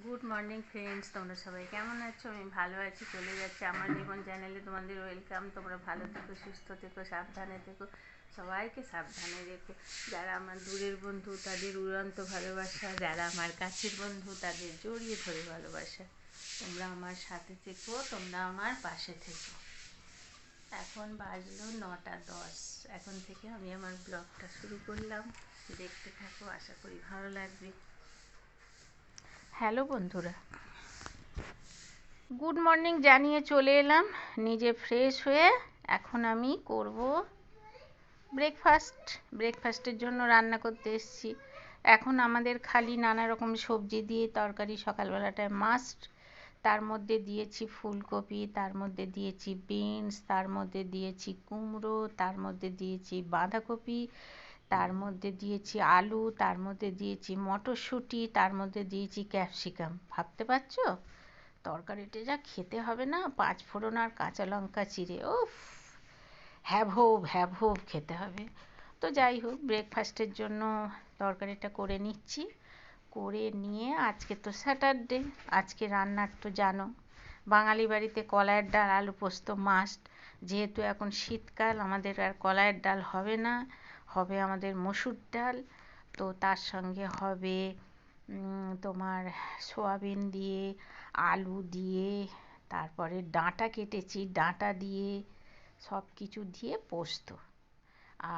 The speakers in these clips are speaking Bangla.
গুড মর্নিং ফ্রেন্ডস, তোমরা সবাই কেমন আছো? আমি ভালো আছি। চলে যাচ্ছে আমার জীবন চ্যানেলে তোমাদের ওয়েলকাম। তোমরা ভালো থেকো, সুস্থ থেকো, সাবধানে থেকো, সবাইকে সাবধানে রেখো। যারা আমার দূরের বন্ধু তাদের উড়ন্ত ভালোবাসা, যারা আমার কাছের বন্ধু তাদের জড়িয়ে ধরে ভালোবাসা। তোমরা আমার সাথে থেকো, তোমরা আমার পাশে থেকো। এখন বাজলো 9টা 10। এখন থেকে আমি আমার ব্লগটা শুরু করলাম। দেখতে থাকো, আশা করি ভালো লাগবে। হ্যালো বন্ধুরা, গুড মর্নিং জানিয়ে চলে এলাম। নিজে ফ্রেশ হয়ে এখন আমি করব ব্রেকফাস্টের জন্য রান্না করতে এসেছি। এখন আমাদের খালি নানা রকম সবজি দিয়ে তরকারি সকালবেলাটায় মাস্ট। তার মধ্যে দিয়েছি ফুলকপি, তার মধ্যে দিয়েছি বিনস, তার মধ্যে দিয়েছি কুমড়ো, তার মধ্যে দিয়েছি বাঁধাকপি, তার মধ্যে দিয়েছি আলু, তার মধ্যে দিয়েছি মটরশুঁটি, তার মধ্যে দিয়েছি ক্যাপসিকাম। ভাবতে পারছো তরকারিটা যা খেতে হবে না, 5 ফোড়ন আর কাঁচা লঙ্কা চিড়ে, উফ, হ্যাভোব হ্যাভোব খেতে হবে। তো যাই হোক, ব্রেকফাস্টের জন্য তরকারিটা করে নিচ্ছি। করে নিয়ে আজকে তো স্যাটারডে, আজকে রান্নার তো জানো বাঙালি বাড়িতে কলাইয়ের ডাল আলু পোস্ত মাস্ট। যেহেতু এখন শীতকাল, আমাদের আর কলাইয়ের ডাল হবে না, হবে আমাদের মসুর ডাল। তো তার সঙ্গে হবে তোমার সয়াবিন দিয়ে, আলু দিয়ে, তারপরে ডাঁটা কেটেছি, ডাঁটা দিয়ে, সব কিছু দিয়ে পোস্ত।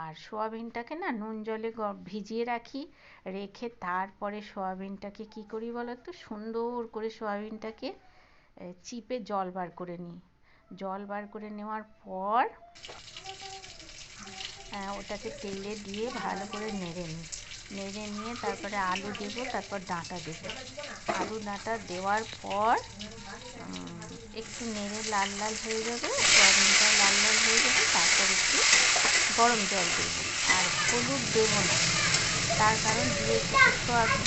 আর সয়াবিনটাকে না নুন জলে ভিজিয়ে রাখি, রেখে তারপরে সয়াবিনটাকে কী করি বলো তো, সুন্দর করে সয়াবিনটাকে চিপে জল বার করে নিই। জল বার করে নেওয়ার পর ওটাকে তেলে দিয়ে ভালো করে নেড়ে নিই। নেড়ে নিয়ে তারপরে আলু দেবো, তারপর ডাঁটা দেবো। আলু ডাঁটা দেওয়ার পর একটু নেড়ে লাল লাল হয়ে যাবে, সয়াবিনটা লাল লাল হয়ে যাবে, তারপর একটু গরম জল দেবো। আর হলুদ দেবো না, তার কারণ দিয়েছি তো সয়াবিন।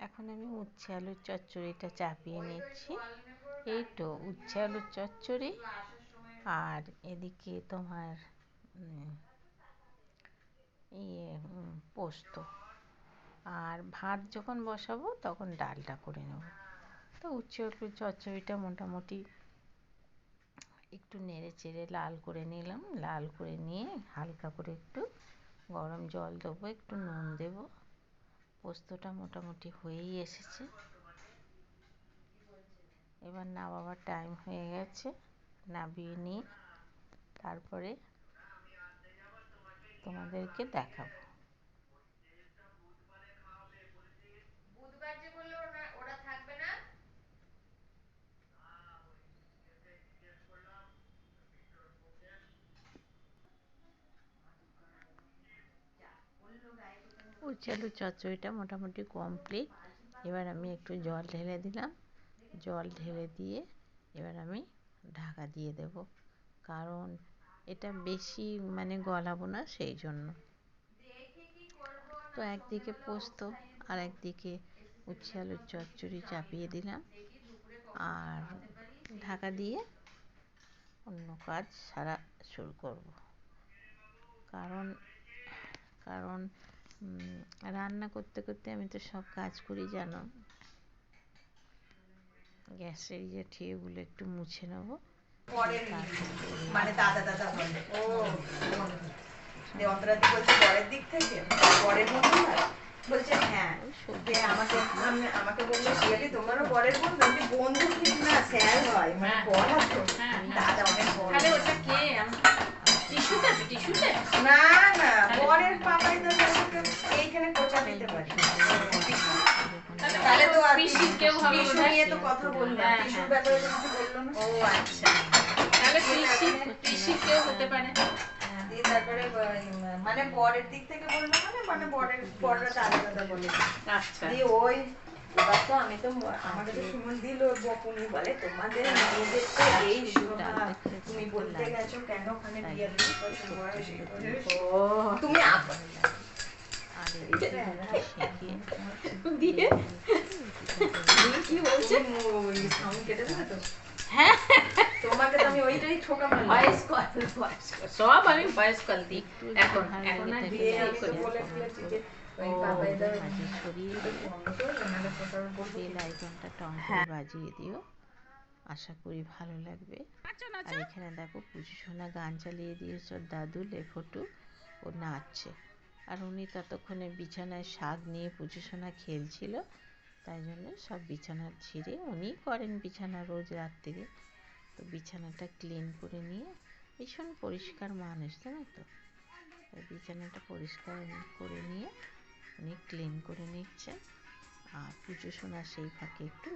এখন আমি উচ্ছে আলুর চচ্চড়িটা চাপিয়ে নিচ্ছি। এই তো উচ্ছে আলুর চচ্চড়ি, আর এদিকে তোমার পোস্ত। আর ভাত যখন বসাবো তখন ডালটা করে নেব। তো উচ্ছে আলুর চচ্চড়িটা মোটামুটি একটু নেড়ে চেড়ে লাল করে নিলাম। লাল করে নিয়ে হালকা করে একটু গরম জল দেবো, একটু নুন দেবো। পোস্তটা মোটামুটি হয়েই এসেছে, এবার নামাবার টাইম হয়ে গেছে। নামিয়ে নিয়ে তারপরে তোমাদেরকে দেখাবো। বুধবার যে বললো ওরা থাকবে না। উচ্ছে আলুর চচ্চড়িটা মোটামুটি কমপ্লিট। এবার আমি একটু জল ঢেলে দিলাম। জল ঢেলে দিয়ে এবার আমি ঢাকা দিয়ে দেব, কারণ এটা বেশি গলাবো না, সেই জন্য। তো একদিকে পোস্ত আর একদিকে উচ্ছে আলুর চচ্চড়ি চাপিয়ে দিলাম, আর ঢাকা দিয়ে অন্য কাজ সারা শুরু করব। কারণ কারণ রান্না করতে করতে আমি তো সব কাজ করি জানো। গ্যাসের ঠিয়েগুলো একটু মুছে নেবো। মানে দাদা দাদা বলে ও অন্তরাদি বলছে পরের দিক থেকে পরের মধ্যে বলছে হ্যাঁ, ওই সবজি যে আমাকে টবজি দিয়ে আমাকে বললো শিয়ালি তোমারও বরের বোন, বলছে বন্ধু ঠিক না স্যার হয়, মানে বড় তো দাদা অনেক বড়। তাহলে ওটা কে? টিস্যুতে আছে, টিস্যুতে? না না, বরের পাপাই তো এইখানে কোচা দিতে পারে। তাহলে তো আর পিসির কেউ হবে টিস্যু বোধহয়। নিয়ে তো কথা বললাম, হ্যাঁ, টিস্যুর হ্যাঁ। ব্যাপারে তো কিছু বললো না। ও আচ্ছা, তাহলে পিসির কেউ হতে পারে। দিয়ে তারপরে মানে বরের দিক থেকে বললো, মানে বররা তো আলাদা আলাদা বলে। আচ্ছা। দিয়ে ওই এবার তো আমি তো আমাকে তো সুমন দিল বকুনি, বলে তোমাদের মেয়েদের তো এই স্বভাব, তুমি বলতে গেছো কেন ওখানে বিয়ে দিই তুমি আর এদিকে সেঁকে দিয়ে কি বলছে সাউন্ড কেটে দেবে তো? হ্যাঁ, তোমাকে তো আমি ওইটাই ঠোকা মারলাম। ভয়েস কল, সব আমি ভয়েস কল দিই একটু এখন। ভালো এখন লেগে আর থাকলে দিয়ে লাইক তো শেয়ার বলে কমেন্ট ফেলেছি করো, যে ওই বাবাইদা মাঝে ছড়িয়ে দিয়ে বন্ধ করে দাও, নাহলে প্রসার বলবো বেল আইকনটা টং করে হ্যাঁ। বাজিয়ে দিও। আশা করি ভালো লাগবে। আর এখানে দেখো পুজো সোনা গান চালিয়ে দিয়েছে ওর দাদু লেফটু, ও নাচছে। আর উনি ততক্ষণে বিছানায় শাক নিয়ে পুজো সোনা খেলছিল, তাই জন্য সব বিছানা ঝেড়ে উনি করেন বিছানা রোজ রাত্রিরে, তো বিছানাটা ক্লিন করে নিয়ে, ভীষণ পরিষ্কার মানুষ জানো তো, বিছানাটা পরিষ্কার করে নিয়ে উনি ক্লিন করে নিচ্ছেন। আর পুজো সোনা সেই ফাঁকে একটু